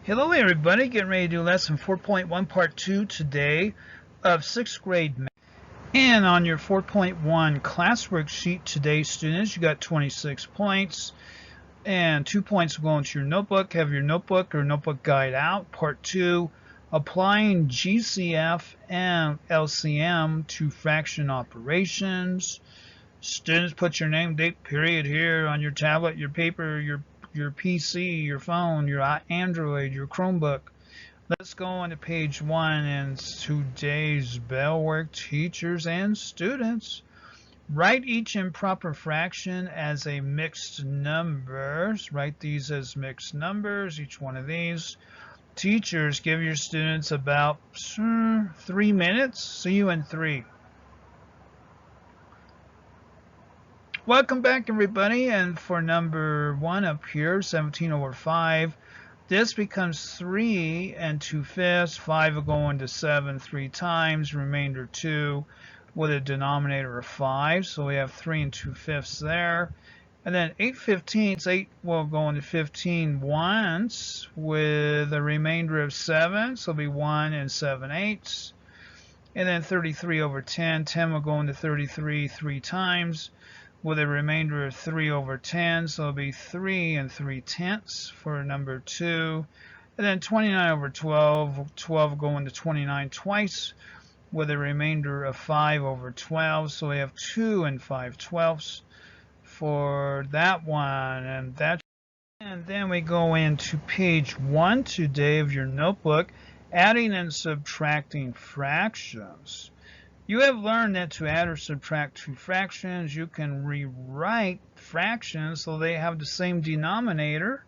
Hello everybody, getting ready to do lesson 4.1 part 2 today of 6th grade math. And on your 4.1 classwork sheet today, students, you got 26 points and 2 points will go into your notebook. Have your notebook or notebook guide out. Part 2, applying GCF and LCM to fraction operations. Students, put your name, date, period here on your tablet, your paper, your PC, your phone, your Android, your Chromebook. Let's go on to page 1 and today's bell work, teachers and students. Write each improper fraction as a mixed number. Write these as mixed numbers, each one of these. Teachers, give your students about 3 minutes. See you in 3. Welcome back everybody, and for number 1 up here, 17 over 5, this becomes 3 and 2/5. 5 will go into 7 3 times, remainder 2 with a denominator of 5, so we have 3 and 2/5 there. And then 8/15, 8 will go into 15 once with a remainder of 7, so it'll be 1 and 7/8. And then 33 over 10, 10 will go into 33 3 times with a remainder of 3 over 10, so it'll be 3 and 3/10 for number 2. And then 29 over 12, 12 will go into 29 twice with a remainder of 5 over 12, so we have 2 and 5/12 for that one. And then we go into page 1 today of your notebook, adding and subtracting fractions. You have learned that to add or subtract two fractions, you can rewrite fractions so they have the same denominator.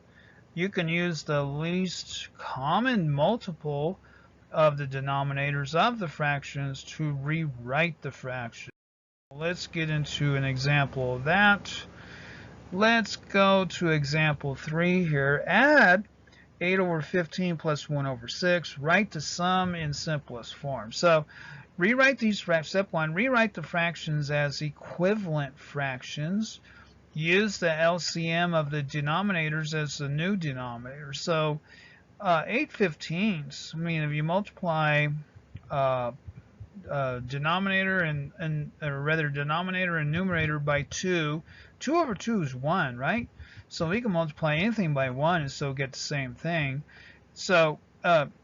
You can use the least common multiple of the denominators of the fractions to rewrite the fraction. Let's get into an example of that. Let's go to example 3 here. Add 8 over 15 plus 1 over 6. Write the sum in simplest form. So rewrite these fractions. Step 1, rewrite the fractions as equivalent fractions. Use the LCM of the denominators as the new denominator. So 8/15, I mean, if you multiply denominator denominator and numerator by 2, 2 over 2 is 1, right? So we can multiply anything by 1 and still get the same thing. So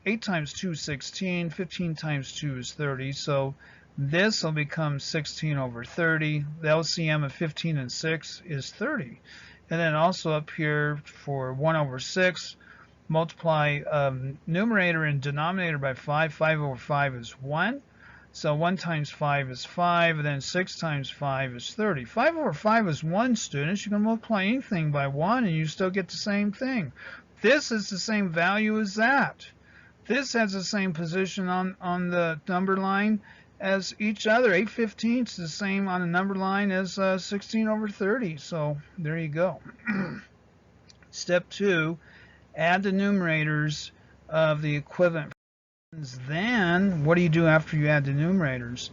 8 times 2 is 16, 15 times 2 is 30, so this will become 16 over 30. The LCM of 15 and 6 is 30. And then also up here for 1 over 6, multiply numerator and denominator by 5. 5 over 5 is 1. So 1 times 5 is 5, and then 6 times 5 is 30. 5 over 5 is 1, students. You can multiply anything by 1 and you still get the same thing. This is the same value as that. This has the same position on the number line as each other. 8/15 is the same on the number line as 16 over 30. So there you go. Step 2, add the numerators of the equivalent. Then what do you do after you add the numerators?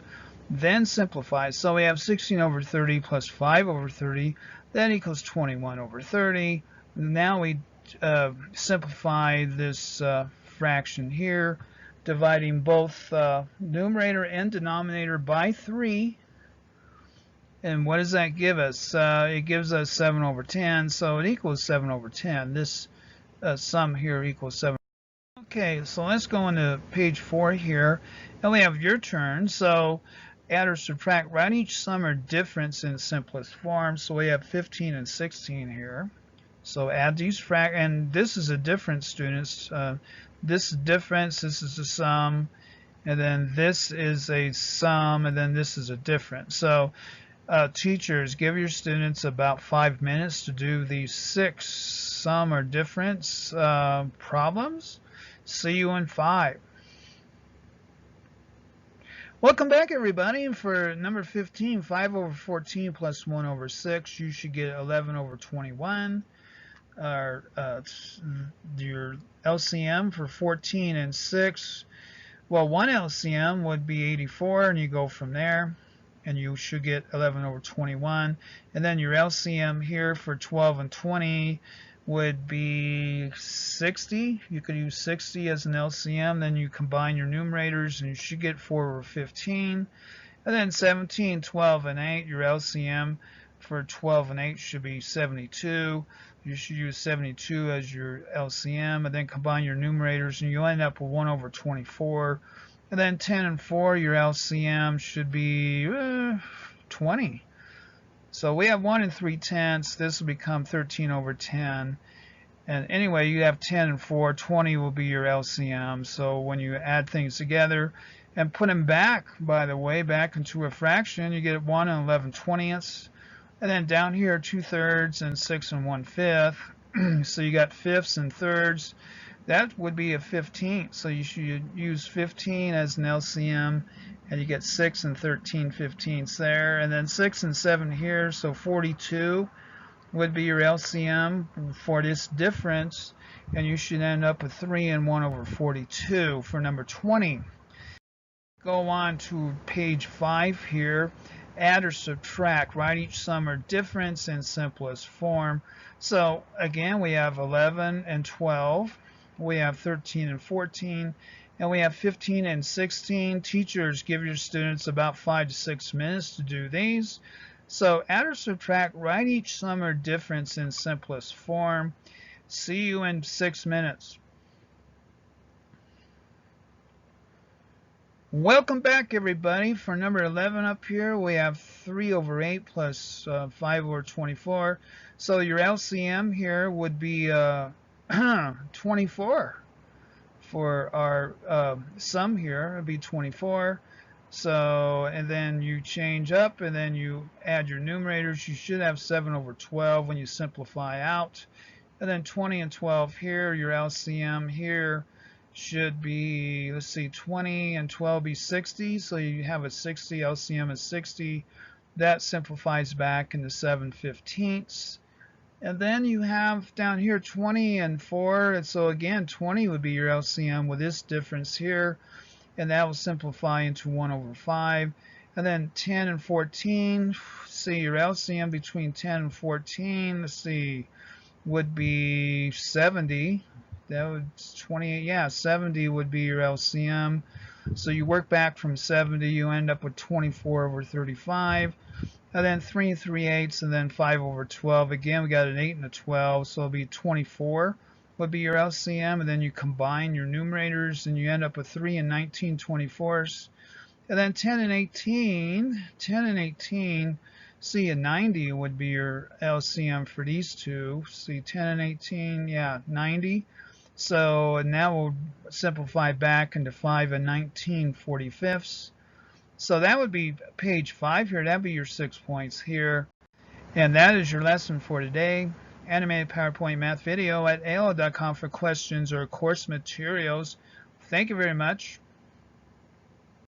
Then simplify. So we have 16 over 30 plus 5 over 30. That equals 21 over 30. Now we simplify this fraction here, dividing both numerator and denominator by 3. And what does that give us? It gives us 7 over 10, so it equals 7 over 10. This sum here equals 7. Okay, so let's go into page 4 here, and we have your turn. So add or subtract, write each sum or difference in simplest form. So we have 15 and 16 here. So add these and this is a difference, students. This is difference, this is a sum, and then this is a sum, and then this is a difference. So teachers, give your students about 5 minutes to do these 6 sum or difference problems. See you in 5. Welcome back everybody. For number 15, 5 over 14 plus 1 over 6, you should get 11 over 21. Your LCM for 14 and 6, well, one LCM would be 84, and you go from there, and you should get 11 over 21. And then your LCM here for 12 and 20 would be 60. You could use 60 as an LCM. Then you combine your numerators and you should get 4 over 15. And then 17, 12, and 8, your LCM for 12 and 8 should be 72. You should use 72 as your LCM, and then combine your numerators, and you end up with 1 over 24. And then 10 and 4, your LCM should be 20. So we have 1 and 3/10. This will become 13 over 10. And anyway, you have 10 and 4. 20 will be your LCM. So when you add things together and put them back, by the way, back into a fraction, you get 1 and 11/20. And then down here, 2/3 and 6 and 1/5. So you got fifths and thirds. That would be a 15th. So you should use 15 as an LCM, and you get 6 and 13/15 there. And then 6 and 7 here, so 42 would be your LCM for this difference. And you should end up with 3 and 1 over 42 for number 20. Go on to page 5 here. Add or subtract, write each sum or difference in simplest form. So again, we have 11 and 12, we have 13 and 14, and we have 15 and 16. Teachers, give your students about 5 to 6 minutes to do these. So add or subtract, write each sum or difference in simplest form. See you in 6 minutes. Welcome back, everybody. For number 11 up here, we have 3 over 8 plus 5 over 24. So your LCM here would be 24. For our sum here, it would be 24. So, and then you change up, and then you add your numerators. You should have 7 over 12 when you simplify out. And then 20 and 12 here, your LCM here should be, let's see, 20 and 12 be 60, so you have a 60, LCM is 60. That simplifies back into 7/15. And then you have down here 20 and 4, and so again 20 would be your LCM with this difference here, and that will simplify into 1 over 5. And then 10 and 14, see your LCM between 10 and 14, let's see, would be 70. That would 28, yeah, 70 would be your LCM. So you work back from 70, you end up with 24 over 35. And then 3 and 3/8, and then 5 over 12. Again, we got an 8 and a 12, so it'll be 24 would be your LCM. And then you combine your numerators, and you end up with 3 and 19/24. And then 10 and 18, see, a 90 would be your LCM for these two. See, 10 and 18, yeah, 90. So, and that will simplify back into 5 and 19/45. So that would be page 5 here. That would be your 6 points here. And that is your lesson for today. Animated PowerPoint math video at AOL.com for questions or course materials. Thank you very much.